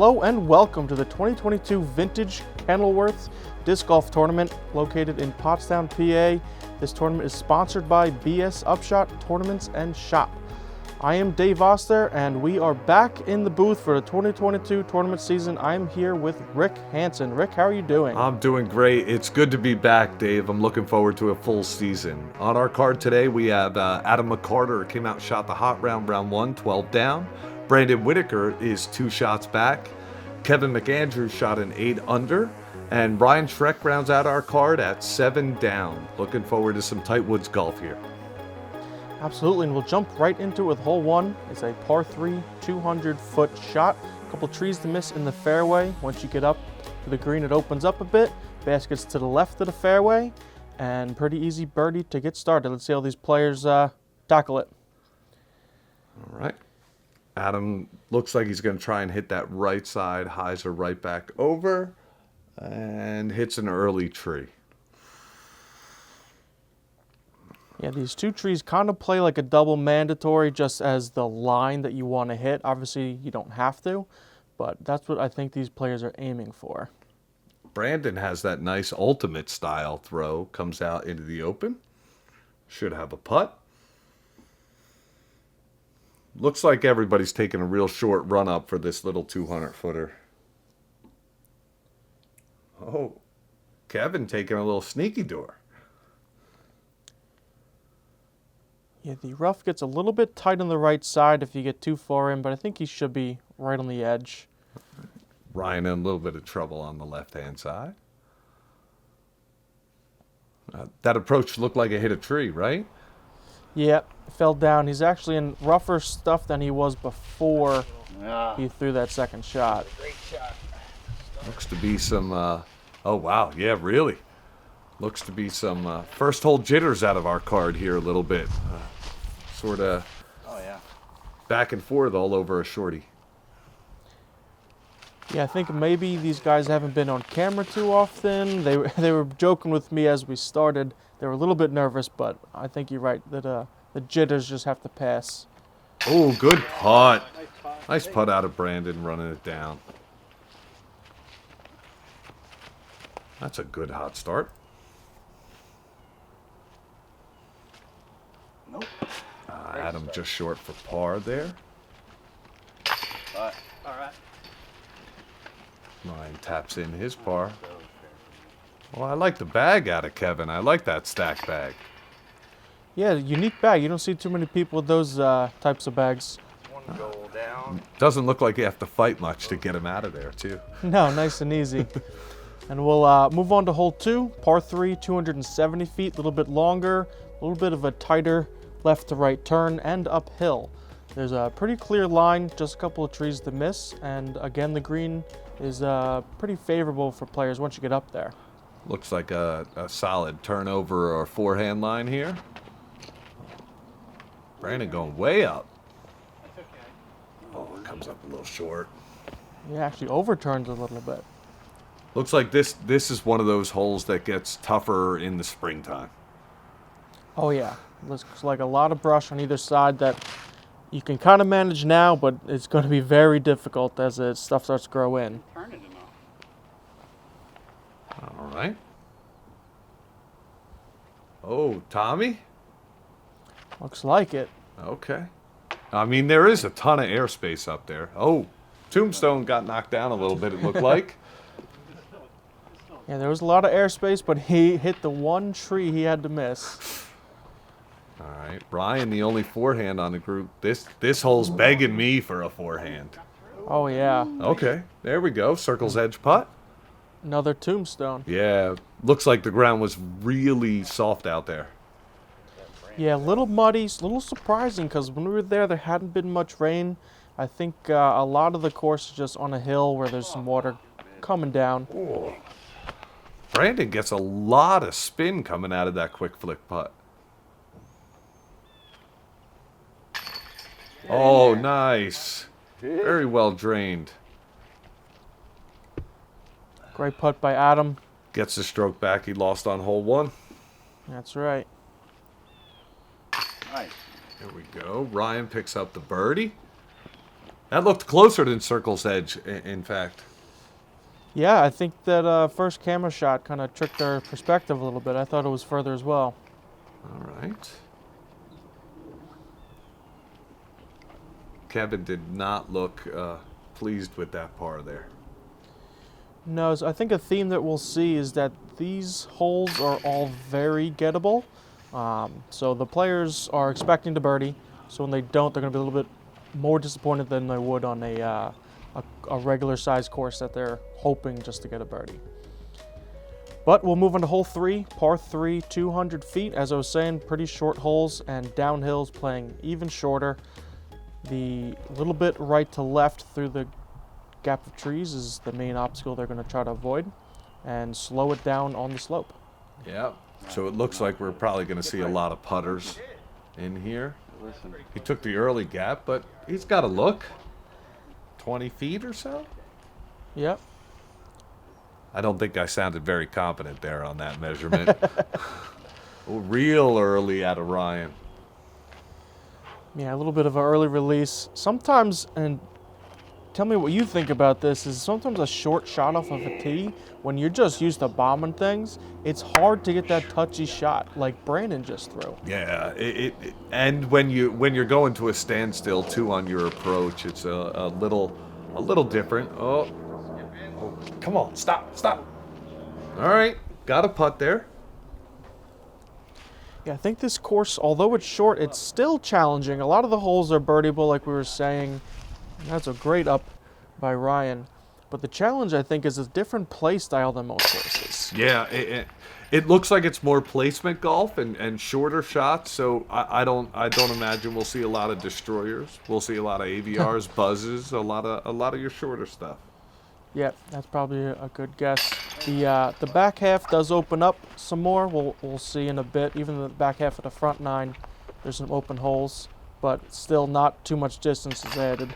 Hello and welcome to the 2022 Vintage Kenilworth Disc Golf Tournament located in Pottstown, PA. This tournament is sponsored by BS Upshot Tournaments and Shop. I am Dave Oster and we are back in the booth for the 2022 tournament season. I'm here with Rick Hansen. Rick, how are you doing? I'm doing great. It's good to be back, Dave. I'm looking forward to a full season. On our card today, we have Adam McCarter came out and shot the hot round 1, 12 down. Brandon Whitaker is 2 shots back. Kevin McAndrew shot an 8 under. And Ryan Shreck rounds out our card at 7 down. Looking forward to some tight woods golf here. Absolutely, and we'll jump right into it with hole 1. It's a par 3, 200-foot shot. A couple trees to miss in the fairway. Once you get up to the green, it opens up a bit. Basket's to the left of the fairway, and pretty easy birdie to get started. Let's see how these players tackle it. All right. Adam looks like he's going to try and hit that right side. Hyzer right back over, and hits an early tree. Yeah, these 2 trees kind of play like a double mandatory just as the line that you want to hit. Obviously, you don't have to, but that's what I think these players are aiming for. Brandon has that nice ultimate style throw, comes out into the open. Should have a putt. Looks like everybody's taking a real short run up for this little 200-footer. Oh, Kevin taking a little sneaky door. Yeah, the rough gets a little bit tight on the right side if you get too far in, but I think he should be right on the edge. Ryan in a little bit of trouble on the left-hand side. That approach looked like it hit a tree, right? Yeah, fell down. He's actually in rougher stuff than he was before he threw that second shot. Great shot. Looks to be some, oh wow, yeah, really. Looks to be some first hole jitters out of our card here a little bit. Sort of back and forth all over a shorty. Yeah, I think maybe these guys haven't been on camera too often. They were joking with me as we started. They were a little bit nervous, but I think you're right that the jitters just have to pass. Oh, good putt. Nice putt out of Brandon running it down. That's a good hot start. Nope. Adam just short for par there. All right. Ryan taps in his par. Well, I like the bag out of Kevin. I like that stack bag. Yeah, unique bag. You don't see too many people with those types of bags. One goal down. Doesn't look like you have to fight much to get him out of there, too. No, nice and easy. And we'll move on to hole 2, par 3, 270 feet, a little bit longer, a little bit of a tighter left to right turn and uphill. There's a pretty clear line, just a couple of trees to miss, and again, the green is pretty favorable for players once you get up there. Looks like a solid turnover or forehand line here. Brandon going way up. Oh, it comes up a little short. He actually overturns a little bit. Looks like this is one of those holes that gets tougher in the springtime. Oh yeah, looks like a lot of brush on either side that you can kind of manage now, but it's going to be very difficult as stuff starts to grow in. All right. Oh, Tommy? Looks like it. Okay. I mean, there is a ton of airspace up there. Oh, Tombstone got knocked down a little bit, it looked like. Yeah, there was a lot of airspace, but he hit the one tree he had to miss. All right, Brian, the only forehand on the group. This hole's begging me for a forehand. Oh yeah. Okay, there we go. Circle's edge putt. Another tombstone. Yeah, looks like the ground was really soft out there. Yeah, a little muddy, a little surprising because when we were there hadn't been much rain. I think a lot of the course is just on a hill where there's some water coming down. Oh. Brandon gets a lot of spin coming out of that quick flick putt. Oh, nice. Very well drained. Great putt by Adam. Gets the stroke back he lost on hole 1. That's right. Nice. There we go. Ryan picks up the birdie. That looked closer than Circle's edge, in fact. Yeah, I think that first camera shot kind of tricked our perspective a little bit. I thought it was further as well. All right. Kevin did not look pleased with that par there. No, so I think a theme that we'll see is that these holes are all very gettable. So the players are expecting to birdie. So when they don't, they're going to be a little bit more disappointed than they would on a regular size course that they're hoping just to get a birdie. But we'll move on to hole 3, par 3, 200 feet. As I was saying, pretty short holes, and downhills playing even shorter. The little bit right to left through the gap of trees is the main obstacle they're going to try to avoid, and slow it down on the slope. Yeah. So it looks like we're probably going to see a lot of putters in here. He took the early gap, but he's got a look. 20 feet or so? Yep. I don't think I sounded very confident there on that measurement. Real early out of Ryan. Yeah, a little bit of an early release. Sometimes, and tell me what you think about this, is sometimes a short shot off of a tee, when you're just used to bombing things, it's hard to get that touchy shot like Brandon just threw. Yeah, and when you're going to a standstill too on your approach, it's a little different. Oh, come on, stop. All right, got a putt there. Yeah, I think this course, although it's short, it's still challenging. A lot of the holes are birdieable, like we were saying. That's a great up by Ryan. But the challenge, I think, is a different play style than most courses. Yeah, it looks like it's more placement golf and shorter shots. So I don't imagine we'll see a lot of destroyers. We'll see a lot of AVRs, buzzes, a lot of your shorter stuff. Yeah, that's probably a good guess. The back half does open up some more. We'll see in a bit. Even the back half of the front 9, there's some open holes, but still not too much distance is added.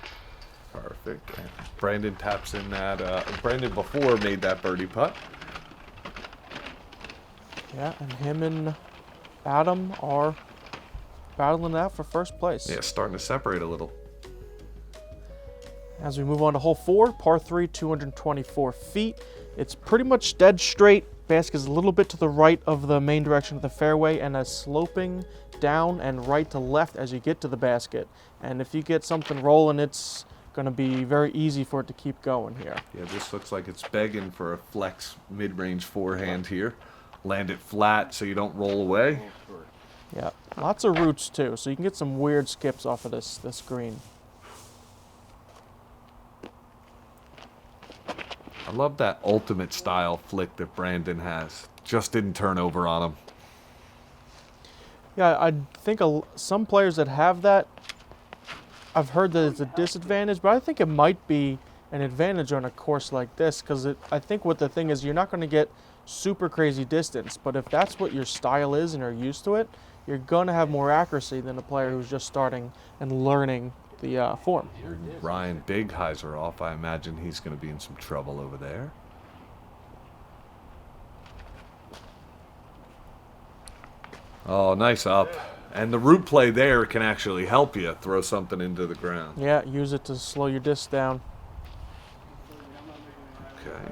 Perfect. And Brandon taps in that. Brandon before made that birdie putt. Yeah, and him and Adam are battling out for first place. Yeah, starting to separate a little. As we move on to hole 4, par 3, 224 feet. It's pretty much dead straight. Basket is a little bit to the right of the main direction of the fairway, and a sloping down and right to left as you get to the basket. And if you get something rolling, it's going to be very easy for it to keep going here. Yeah, this looks like it's begging for a flex mid-range forehand here. Land it flat so you don't roll away. Yeah, lots of roots too, so you can get some weird skips off of this green. I love that ultimate style flick that Brandon has. Just didn't turn over on him. Yeah, I think some players that have that, I've heard that it's a disadvantage, but I think it might be an advantage on a course like this, because I think what the thing is, you're not going to get super crazy distance, but if that's what your style is and are used to it, you're going to have more accuracy than a player who's just starting and learning the form. Ryan, big hyzer off. I imagine he's going to be in some trouble over there. Oh, nice up. And the root play there can actually help you throw something into the ground. Yeah, use it to slow your disc down. Okay.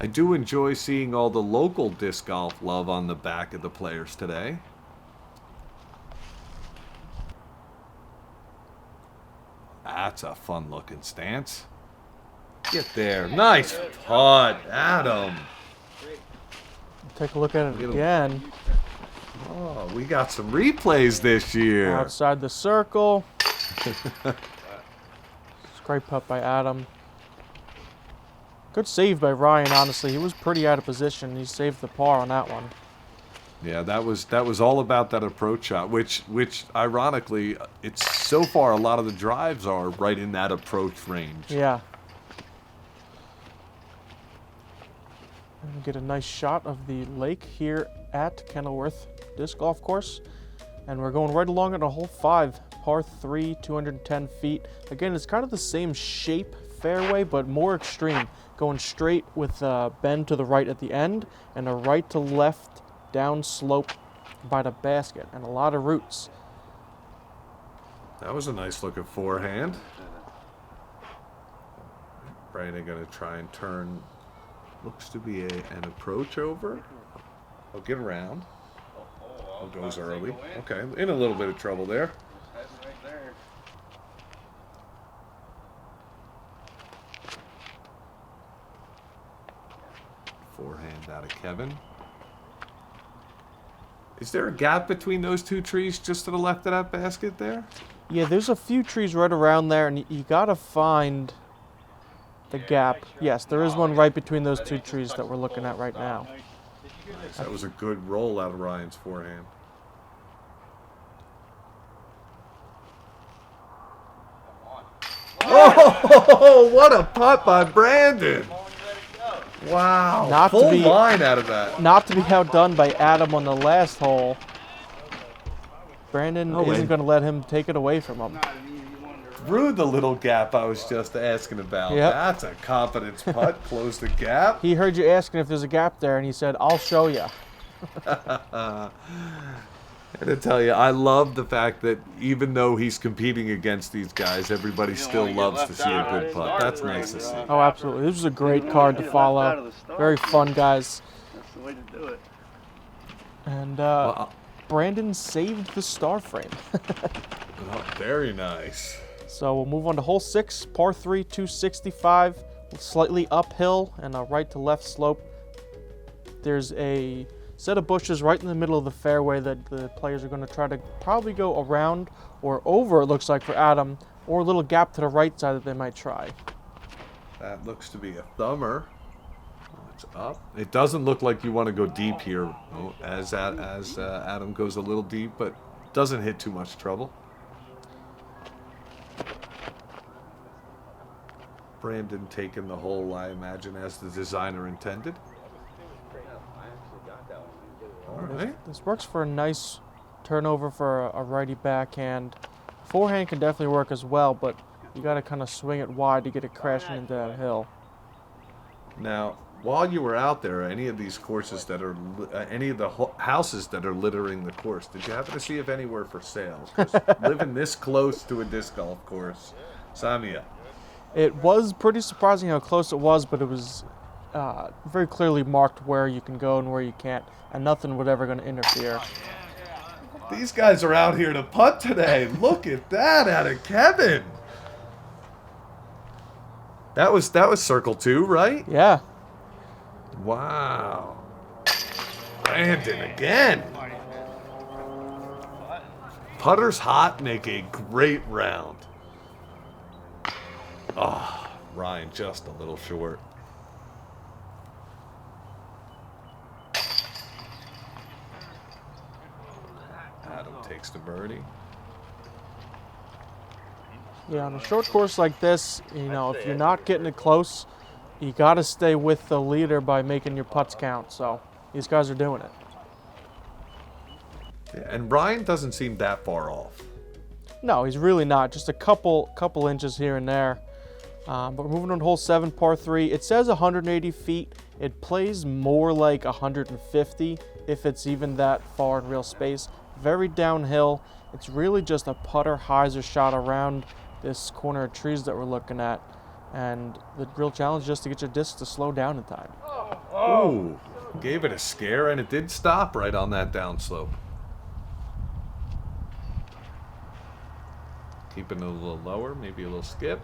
I do enjoy seeing all the local disc golf love on the back of the players today. That's a fun looking stance. Get there. Nice putt, Adam. Take a look at it again. Oh, we got some replays this year. Outside the circle. Great putt by Adam. Good save by Ryan, honestly. He was pretty out of position. He saved the par on that one. Yeah, that was all about that approach shot, which ironically, it's so far a lot of the drives are right in that approach range. Yeah. And we get a nice shot of the lake here at Kenilworth Disc Golf Course. And we're going right along at a hole 5, par 3, 210 feet. Again, it's kind of the same shape fairway, but more extreme. Going straight with a bend to the right at the end and a right to left down slope by the basket, and a lot of roots. That was a nice looking forehand. Brandon going to try and turn. Looks to be an approach over. I'll get around. Oh, goes early. Okay, in a little bit of trouble there. Right there. Forehand out of Kevin. Is there a gap between those two trees just to the left of that basket there? Yeah, there's a few trees right around there, and you gotta find the gap. Yes, there is one right between those two trees that we're looking at right now. That was a good roll out of Ryan's forehand. Oh, what a putt by Brandon! Wow, Not to full be- line out of that. Not to be outdone by Adam on the last hole. Brandon isn't and- going to let him take it away from him. Through the little gap I was just asking about. Yep. That's a confidence putt. Close the gap. He heard you asking if there's a gap there, and he said, I'll show you. And to tell you, I love the fact that even though he's competing against these guys, everybody still loves to see a good putt. That's nice to see. Oh, absolutely. This was a great card to follow. Very fun, guys. That's the way to do it. And Well, Brandon saved the star frame. very nice. So we'll move on to hole 6, par 3, 265, slightly uphill and a right to left slope. There's a set of bushes right in the middle of the fairway that the players are going to try to probably go around or over, it looks like, for Adam, or a little gap to the right side that they might try. That looks to be a thumber. Oh, it's up. It doesn't look like you want to go deep here, as Adam goes a little deep, but doesn't hit too much trouble. Brandon taking the hole, I imagine, as the designer intended. All right. This works for a nice turnover for a righty backhand. Forehand can definitely work as well, but you got to kind of swing it wide to get it crashing into that hill. Now, while you were out there, any of these courses that are, any of the houses that are littering the course, did you happen to see if any were for sale? 'Cause living this close to a disc golf course, sign me up. It was pretty surprising how close it was, but it was very clearly marked where you can go and where you can't, and nothing would ever going to interfere. These guys are out here to putt today. Look at that out of Kevin. That was circle 2, right? Yeah. Wow. Brandon again. Putters hot make a great round. Oh, Ryan just a little short. Adam takes the birdie. Yeah, on a short course like this, you know, if you're not getting it close, you got to stay with the leader by making your putts count. So these guys are doing it. Yeah, and Ryan doesn't seem that far off. No, he's really not. Just a couple inches here and there. But we're moving on to hole 7, par 3. It says 180 feet. It plays more like 150 if it's even that far in real space. Very downhill. It's really just a putter hyzer shot around this corner of trees that we're looking at. And the real challenge is just to get your disc to slow down in time. Oh, gave it a scare, and it did stop right on that downslope. Keeping it a little lower, maybe a little skip.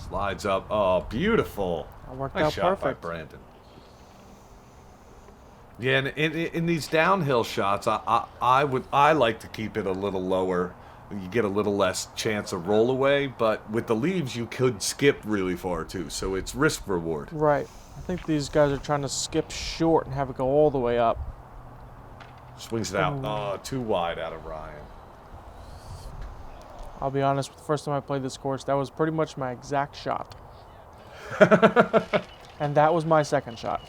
Slides up. Oh, beautiful. That worked Nice out shot perfect. by Brandon. Yeah, and in these downhill shots, I like to keep it a little lower. You get a little less chance of roll away, but with the leaves, you could skip really far too. So it's risk reward. Right. I think these guys are trying to skip short and have it go all the way up. Swings it out. Oh, too wide out of Ryan. I'll be honest, the first time I played this course, that was pretty much my exact shot. And that was my second shot.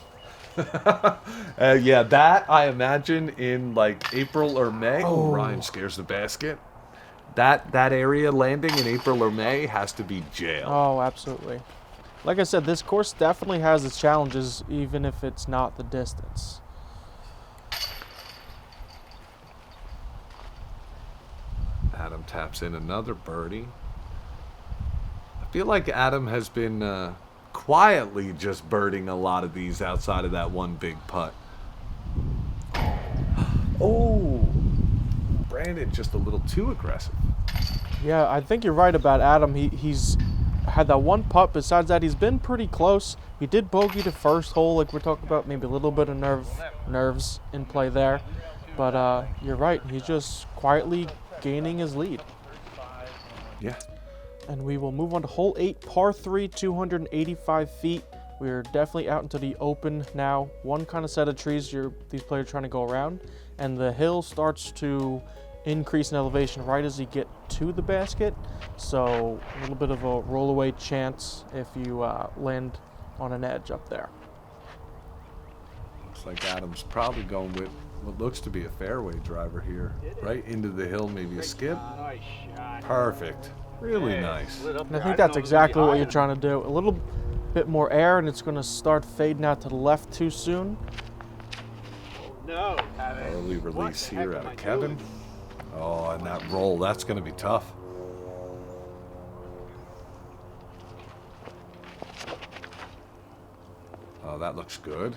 Yeah, that I imagine in like April or May. Oh. Ryan scares the basket. That area landing in April or May has to be jail. Oh, absolutely. Like I said, this course definitely has its challenges, even if it's not the distance. Adam taps in another birdie. I feel like Adam has been quietly just birding a lot of these outside of that one big putt. Oh, Brandon just a little too aggressive. Yeah, I think you're right about Adam. He's had that one putt. Besides that, he's been pretty close. He did bogey the first hole, like we're talking about, maybe a little bit of nerves in play there. But you're right. He's just quietly gaining his lead. Yeah. And we will move on to hole 8, par 3, 285 feet. We're definitely out into the open now. One kind of set of trees these players are trying to go around. And the hill starts to increase in elevation right as you get to the basket. So a little bit of a rollaway chance if you land on an edge up there. Looks like Adam's probably going with what looks to be a fairway driver here. Right into the hill, maybe a skip. Perfect. Really nice. And I think that's exactly what you're trying to do. A little bit more air and it's going to start fading out to the left too soon. No. Early release here out of Kevin. Oh, and that roll, that's going to be tough. Oh, that looks good.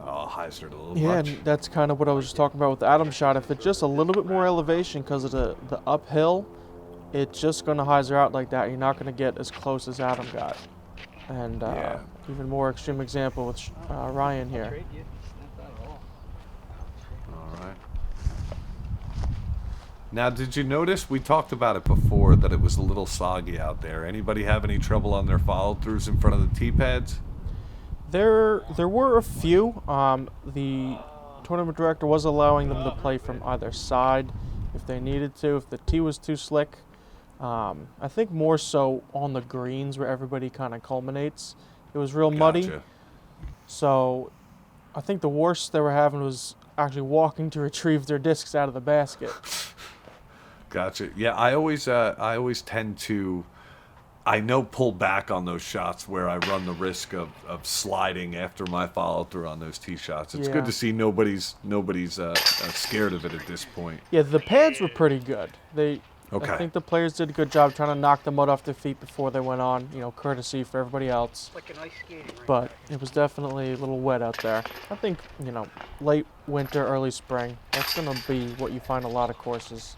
Oh, Hyzer a little much. And that's kind of what I was just talking about with the Adam shot. If it's just a little bit more elevation because of the uphill, it's just going to Hyzer out like that. You're not going to get as close as Adam got. And even more extreme example with Ryan here. All right. Now, did you notice, we talked about it before, that it was a little soggy out there. Anybody have any trouble on their follow-throughs in front of the tee pads? There were a few. The tournament director was allowing them to play from either side if they needed to, if the tee was too slick. I think more so on the greens where everybody kind of culminates. It was real muddy. So I think the worst they were having was actually walking to retrieve their discs out of the basket. Gotcha. Yeah, I always tend to, pull back on those shots where I run the risk of sliding after my follow through on those tee shots. It's good to see nobody's scared of it at this point. Yeah, the pads were pretty good. Okay. I think the players did a good job trying to knock the mud off their feet before they went on, courtesy for everybody else. Like an ice skating rink. But it was definitely a little wet out there. I think, late winter, early spring, that's going to be what you find a lot of courses.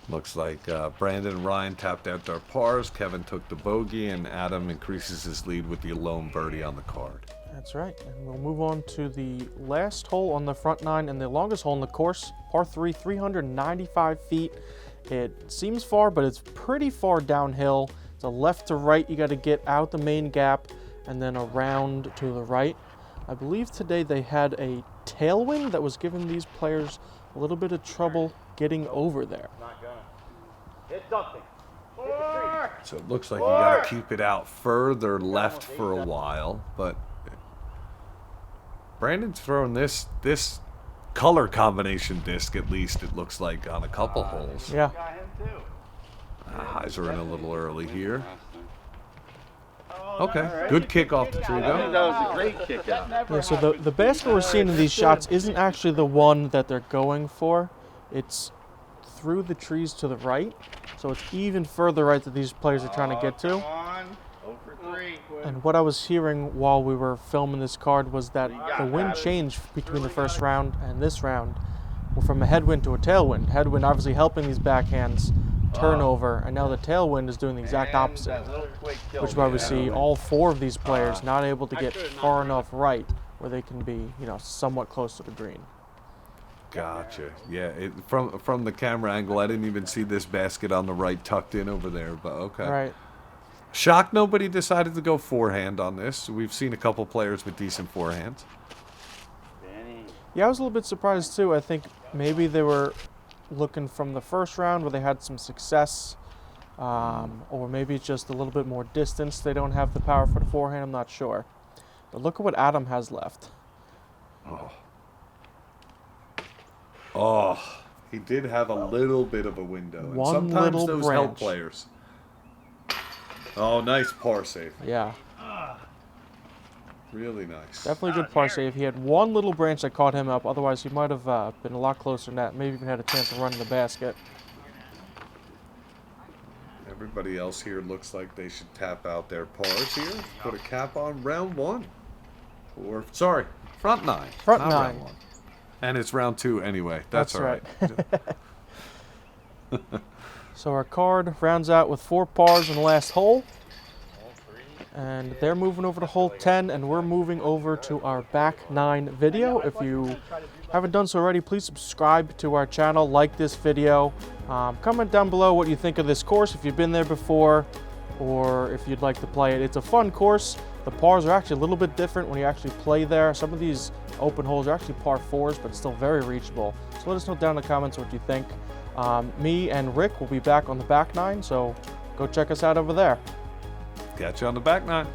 Looks like Brandon and Ryan tapped out their pars, Kevin took the bogey, and Adam increases his lead with the lone birdie on the card. That's right. And we'll move on to the last hole on the front nine and the longest hole in the course, par 3, 395 feet. It seems far, but it's pretty far downhill. It's a left to right. You got to get out the main gap and then around to the right. I believe today they had a tailwind that was giving these players a little bit of trouble getting over there. Not gonna. Hit something. So it looks like you got to keep it out further left for a while, but Brandon's throwing this color combination disc, at least it looks like, on a couple holes. Yeah. Hyzer in a little early here. Okay, good kick off the tree though. That was a great kick out. Yeah, so the basket we're seeing in these shots isn't actually the one that they're going for. It's through the trees to the right. So it's even further right that these players are trying to get to. Come on. 0 for 3. And what I was hearing while we were filming this card was that the wind changed between the first round and this round from a headwind to a tailwind. Headwind obviously helping these backhands turn over, and now the tailwind is doing the exact opposite, which is why we see all 4 of these players not able to get far enough right where they can be, somewhat close to the green. Gotcha. Yeah, from the camera angle, I didn't even see this basket on the right tucked in over there, but okay. Right. Shocked nobody decided to go forehand on this. We've seen a couple players with decent forehands. Yeah, I was a little bit surprised too. I think maybe they were looking from the first round where they had some success, or maybe it's just a little bit more distance. They don't have the power for the forehand. I'm not sure. But look at what Adam has left. Oh, he did have a little bit of a window. And One sometimes little those branch. help players. Oh, nice par save. Yeah. Really nice. Definitely a good par save. He had one little branch that caught him up. Otherwise, he might have been a lot closer than that. Maybe even had a chance of running the basket. Everybody else here looks like they should tap out their pars here. Put a cap on round 1. Or, sorry, front 9. Front not 9. Round 1. And it's round 2 anyway. That's all right. So our card rounds out with 4 pars in the last hole. And they're moving over to hole 10, and we're moving over to our back 9 video. If you haven't done so already, please subscribe to our channel, like this video. Comment down below what you think of this course, if you've been there before, or if you'd like to play it. It's a fun course. The pars are actually a little bit different when you actually play there. Some of these open holes are actually par 4s, but it's still very reachable. So let us know down in the comments what you think. Me and Rick will be back on the back 9, so go check us out over there. Catch you on the back 9.